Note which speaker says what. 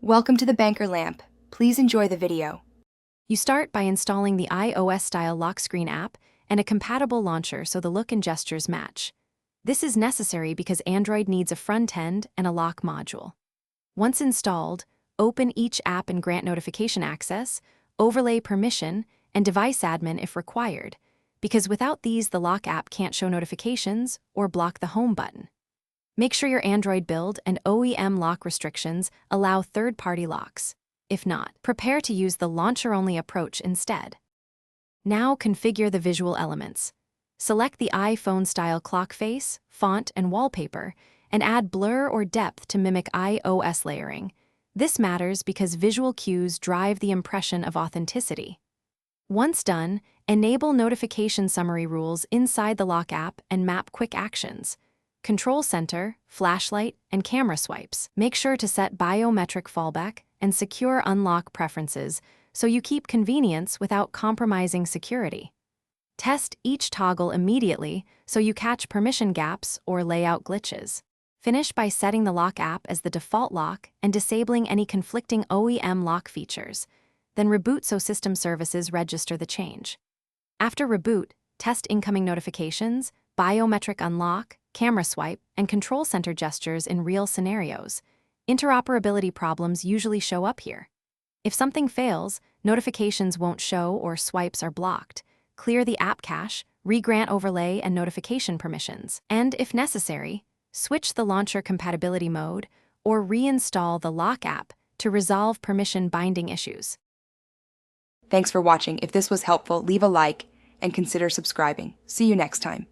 Speaker 1: Welcome to the Banker Lamp. Please enjoy the video.
Speaker 2: You start by installing the iOS-style lock screen app and a compatible launcher so the look and gestures match. This is necessary because Android needs a front end and a lock module. Once installed, open each app and grant notification access, overlay permission, and device admin if required, because without these the lock app can't show notifications or block the home button. Make sure your Android build and OEM lock restrictions allow third-party locks. If not, prepare to use the launcher-only approach instead. Now configure the visual elements. Select the iPhone-style clock face, font, and wallpaper, and add blur or depth to mimic iOS layering. This matters because visual cues drive the impression of authenticity. Once done, enable notification summary rules inside the lock app and map quick actions. Control center, flashlight, and camera swipes. Make sure to set biometric fallback and secure unlock preferences so you keep convenience without compromising security. Test each toggle immediately so you catch permission gaps or layout glitches. Finish by setting the lock app as the default lock and disabling any conflicting OEM lock features. Then reboot so system services register the change. After reboot, test incoming notifications, biometric unlock, camera swipe, and control center gestures in real scenarios. Interoperability problems usually show up here. If something fails, notifications won't show or swipes are blocked. Clear the app cache, re-grant overlay and notification permissions. And if necessary, switch the launcher compatibility mode or reinstall the lock app to resolve permission binding issues.
Speaker 1: Thanks for watching. If this was helpful, leave a like and consider subscribing. See you next time.